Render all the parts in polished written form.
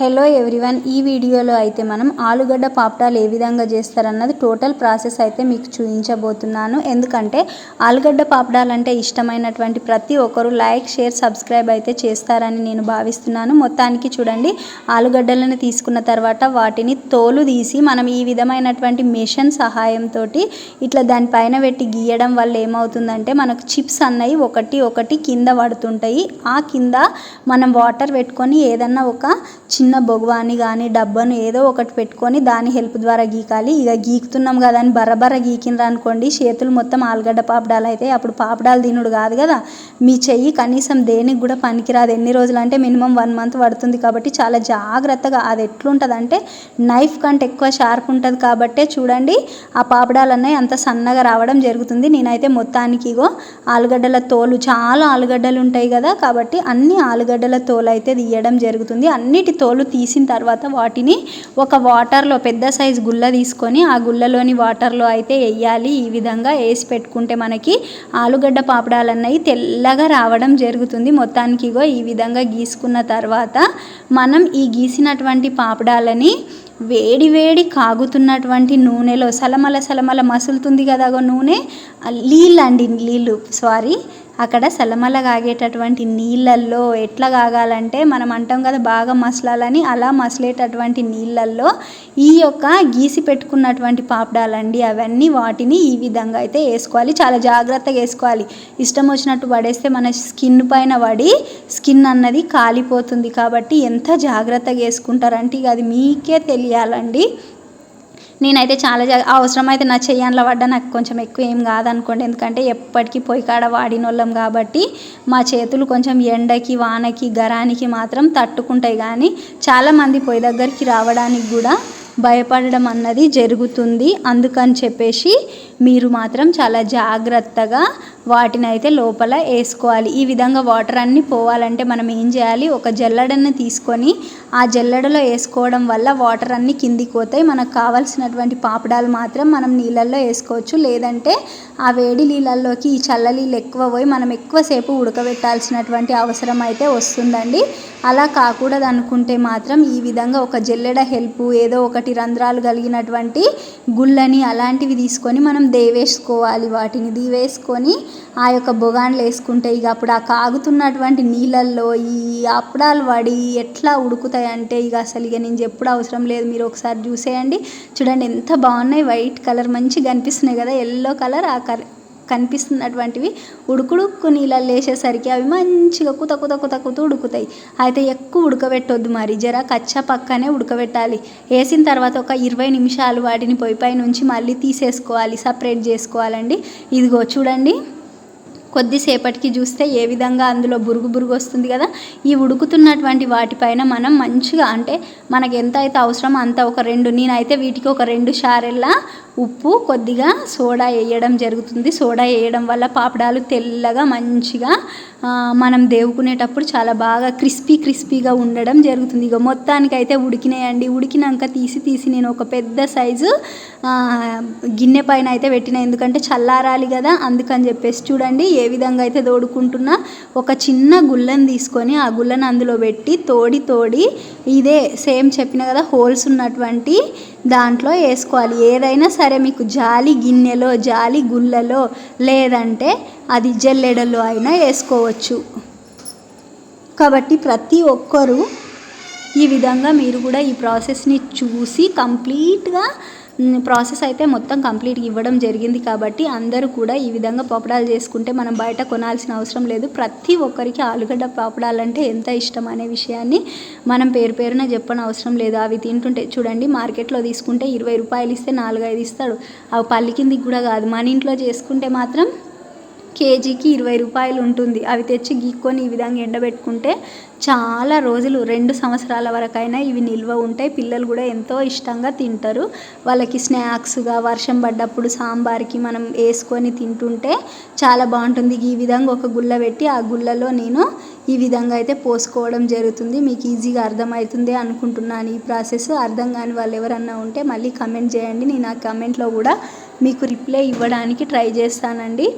Hello everyone, ఈ వీడియోలో అయితే మనం ఆలుగడ్డ పాపడాలు ఏ విధంగా చేస్తారన్నది టోటల్ ప్రాసెస్ అయితే మీకు చూపించబోతున్నాను. ఎందుకంటే ఆలుగడ్డ పాపడాలు అంటే ఇష్టమైనటువంటి ప్రతి ఒక్కరు లైక్, షేర్, సబ్స్క్రైబ్ అయితే చేస్తారని నేను భావిస్తున్నాను. మొత్తానికి చూడండి, ఆలుగడ్డలను తీసుకున్న తర్వాత వాటిని తోలు తీసి మనం ఈ విధమైనటువంటి మెషిన్ సహాయంతో ఇట్లా దానిపైన పెట్టి గీయడం వల్ల ఏమవుతుందంటే మనకు చిప్స్ అన్నవి ఒకటి కింద పడుతుంటాయి. ఆ కింద మనం వాటర్ పెట్టుకొని ఏదన్నా ఒక చిన్న బొగ్వాని కానీ డబ్బాను ఏదో ఒకటి పెట్టుకొని దాని హెల్ప్ ద్వారా గీకాలి. ఇక గీకుతున్నాం కదా అని బర్రబర్ర గీకినరా అనుకోండి, చేతులు మొత్తం ఆలుగడ్డ పాపడాలు అయితే అప్పుడు పాపడాలు తినుడు కాదు కదా. మీ చెయ్యి కనీసం దేనికి కూడా పనికిరాదు. ఎన్ని రోజులు అంటే మినిమం 1 మంత్ పడుతుంది. కాబట్టి చాలా జాగ్రత్తగా, అది ఎట్లుంటుంది అంటే నైఫ్ కంటే ఎక్కువ షార్ప్ ఉంటుంది. కాబట్టే చూడండి ఆ పాపడాలు అన్నవి అంత సన్నగా రావడం జరుగుతుంది. నేనైతే మొత్తానికి ఇగో ఆలుగడ్డల తోలు, చాలా ఆలుగడ్డలు ఉంటాయి కదా, కాబట్టి అన్ని ఆలుగడ్డల తోలు అయితే తీయడం జరుగుతుంది. అన్నిటి తోలు తీసిన తర్వాత వాటిని ఒక వాటర్లో పెద్ద సైజు గుల్ల తీసుకొని ఆ గుల్లలోని వాటర్లో అయితే వేయాలి. ఈ విధంగా వేసి పెట్టుకుంటే మనకి ఆలుగడ్డ పాపడాలు అన్నవి తెల్లగా రావడం జరుగుతుంది. మొత్తానికి ఇగో ఈ విధంగా గీసుకున్న తర్వాత మనం ఈ గీసినటువంటి పాపడాలని వేడి కాగుతున్నటువంటి నూనెలో సలమల మసులుతుంది కదా నూనె, నీళ్ళు అక్కడ సలమల కాగేటటువంటి నీళ్ళల్లో ఎట్లా కాగాలంటే మనం అంటాం కదా బాగా మసలాలని, అలా మసలేటటువంటి నీళ్ళల్లో ఈ యొక్క గీసి పెట్టుకున్నటువంటి పాపడాలండి అవన్నీ వాటిని ఈ విధంగా అయితే వేసుకోవాలి. చాలా జాగ్రత్తగా వేసుకోవాలి. ఇష్టం వచ్చినట్టు పడేస్తే మన స్కిన్ పైన పడి స్కిన్ అన్నది కాలిపోతుంది. కాబట్టి ఎంత జాగ్రత్తగా వేసుకుంటారంటే ఇక అది మీకే తెలియాలండి. నేనైతే చాలా అవసరమైతే నా చెయ్యంలో పడ్డా నాకు కొంచెం ఎక్కువ ఏం కాదనుకోండి, ఎందుకంటే ఎప్పటికీ పొయ్యి కాడ వాడిన వాళ్ళం కాబట్టి మా చేతులు కొంచెం ఎండకి, వానకి, గరానికి మాత్రం తట్టుకుంటాయి. కానీ చాలామంది పొయ్యి దగ్గరికి రావడానికి కూడా భయపడడం అన్నది జరుగుతుంది. అందుకని చెప్పేసి మీరు మాత్రం చాలా జాగ్రత్తగా వాటిని అయితే లోపల వేసుకోవాలి. ఈ విధంగా వాటర్ అన్నీ పోవాలంటే మనం ఏం చేయాలి, ఒక జల్లెడని తీసుకొని ఆ జల్లెడలో వేసుకోవడం వల్ల వాటర్ అన్నీ కిందికి పోతాయి. మనకు కావాల్సినటువంటి పాపడాలు మాత్రం మనం నీళ్ళల్లో వేసుకోవచ్చు. లేదంటే ఆ వేడి నీళ్ళల్లోకి ఈ చల్ల నీళ్ళు ఎక్కువ పోయి మనం ఎక్కువసేపు ఉడకబెట్టాల్సినటువంటి అవసరం అయితే వస్తుందండి. అలా కాకూడదు అనుకుంటే మాత్రం ఈ విధంగా ఒక జల్లెడ హెల్ప్, ఏదో ఒకటి రంధ్రాలు కలిగినటువంటి గుళ్ళని అలాంటివి తీసుకొని మనం దేవేసుకోవాలి. వాటిని దీవేసుకొని ఆ యొక్క బొగాన్లు వేసుకుంటే ఇక అప్పుడు ఆ కాగుతున్నటువంటి నీళ్ళల్లో ఈ అప్పడాలు పడి ఎట్లా ఉడుకుతాయంటే ఇక అసలు ఇక నేను చెప్పుడు అవసరం లేదు, మీరు ఒకసారి చూసేయండి. చూడండి ఎంత బాగున్నాయి, వైట్ కలర్ మంచిగా కనిపిస్తున్నాయి కదా, ఎల్లో కలర్ ఆ కనిపిస్తున్నటువంటివి ఉడుకుడుక్కు నీళ్ళల్లో వేసేసరికి అవి మంచిగా కుత ఉడుకుతాయి. అయితే ఎక్కువ ఉడకబెట్టొద్దు, మరి జర కచ్చా పక్కనే ఉడకబెట్టాలి. వేసిన తర్వాత ఒక 20 నిమిషాలు వాటిని పొయ్యి పై నుంచి మళ్ళీ తీసేసుకోవాలి, సపరేట్ చేసుకోవాలండి. ఇదిగో చూడండి, కొద్దిసేపటికి చూస్తే ఏ విధంగా అందులో బురుగు వస్తుంది కదా. ఈ ఉడుకుతున్నటువంటి వాటిపైన మనం మంచిగా, అంటే మనకు ఎంత అయితే అవసరమో అంత ఒక 2, నేనైతే వీటికి ఒక 2 షారెళ్ళ ఉప్పు, కొద్దిగా సోడా వేయడం జరుగుతుంది. సోడా వేయడం వల్ల పాపడాలు తెల్లగా మంచిగా మనం దేవుకునేటప్పుడు చాలా బాగా క్రిస్పీగా ఉండడం జరుగుతుంది. ఇక మొత్తానికైతే ఉడికినాయండి. ఉడికినాక తీసి నేను ఒక పెద్ద సైజు గిన్నె పైన అయితే పెట్టిన, ఎందుకంటే చల్లారాలి కదా, అందుకని చెప్పేసి. చూడండి ఏ విధంగా అయితే తోడుకుంటున్నా, ఒక చిన్న గుళ్ళని తీసుకొని ఆ గుళ్ళని అందులో పెట్టి తోడి ఇదే సేమ్ చెప్పిన కదా హోల్స్ ఉన్నటువంటి దాంట్లో వేసుకోవాలి. ఏదైనా సరే మీకు జాలి గిన్నెలో, జాలి గుళ్ళలో, లేదంటే అది జల్లెడలో అయినా వేసుకోవచ్చు. కాబట్టి ప్రతి ఒక్కరూ ఈ విధంగా మీరు కూడా ఈ ప్రాసెస్ని చూసి కంప్లీట్గా ప్రాసెస్ అయితే మొత్తం కంప్లీట్గా ఇవ్వడం జరిగింది. కాబట్టి అందరూ కూడా ఈ విధంగా పాపడాలు చేసుకుంటే మనం బయట కొనాల్సిన అవసరం లేదు. ప్రతి ఒక్కరికి ఆలుగడ్డ పాపడాలు అంటే ఎంత ఇష్టం అనే విషయాన్ని మనం పేరున చెప్పని అవసరం లేదు. అవి తింటుంటే చూడండి, మార్కెట్లో తీసుకుంటే 20 రూపాయలు ఇస్తే 4-5 ఇస్తాడు. అవి పల్లి కిందికి కూడా కాదు. మన ఇంట్లో చేసుకుంటే మాత్రం కేజీకి 20 రూపాయలు ఉంటుంది. అవి తెచ్చి గీక్కొని ఈ విధంగా ఎండబెట్టుకుంటే చాలా రోజులు, 2 సంవత్సరాల వరకైనా ఇవి నిల్వ ఉంటాయి. పిల్లలు కూడా ఎంతో ఇష్టంగా తింటారు. వాళ్ళకి స్నాక్స్గా వర్షం పడ్డప్పుడు సాంబార్కి మనం వేసుకొని తింటుంటే చాలా బాగుంటుంది. ఈ విధంగా ఒక గుళ్ళ పెట్టి ఆ గుళ్ళలో నేను ఈ విధంగా అయితే పోసుకోవడం జరుగుతుంది. మీకు ఈజీగా అర్థమవుతుంది అనుకుంటున్నాను. ఈ ప్రాసెస్ అర్థం కాని వాళ్ళు ఎవరన్నా ఉంటే మళ్ళీ కమెంట్ చేయండి. నేను ఆ కమెంట్లో కూడా మీకు రిప్లై ఇవ్వడానికి ట్రై చేస్తానండి.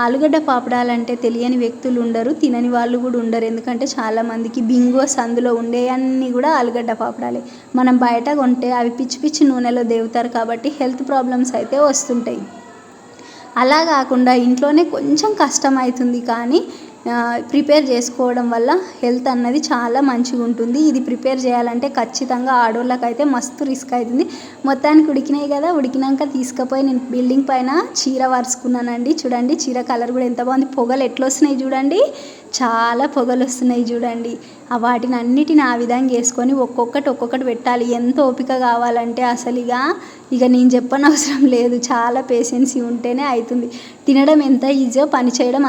ఆలుగడ్డ పాపడాలంటే తెలియని వ్యక్తులు ఉండరు, తినని వాళ్ళు కూడా ఉండరు. ఎందుకంటే చాలామందికి బింగోస్ అందులో ఉండేవన్నీ కూడా ఆలుగడ్డ పాపడాలే. మనం బయట కొంటే అవి పిచ్చి పిచ్చి నూనెలో దేవుతారు కాబట్టి హెల్త్ ప్రాబ్లమ్స్ అయితే వస్తుంటాయి. అలా కాకుండా ఇంట్లోనే కొంచెం కష్టమవుతుంది కానీ ప్రిపేర్ చేసుకోవడం వల్ల హెల్త్ అన్నది చాలా మంచిగా ఉంటుంది. ఇది ప్రిపేర్ చేయాలంటే ఖచ్చితంగా ఆడోళ్ళకైతే మస్తు రిస్క్ అవుతుంది. మొత్తానికి ఉడికినాయి కదా, ఉడికినాక తీసుకుపోయి నేను బిల్డింగ్ పైన చీర వరుసుకున్నానండి. చూడండి చీర కలర్ కూడా ఎంత బాగుంది, పొగలు ఎట్లా వస్తున్నాయి చూడండి, చాలా పొగలు వస్తున్నాయి చూడండి. వాటిని అన్నిటిని ఆ విధంగా వేసుకొని ఒక్కొక్కటి పెట్టాలి. ఎంత ఓపిక కావాలంటే అసలు ఇక నేను చెప్పనవసరం లేదు, చాలా పేషెన్సీ ఉంటేనే అవుతుంది. తినడం ఎంత ఈజీయో పని చేయడం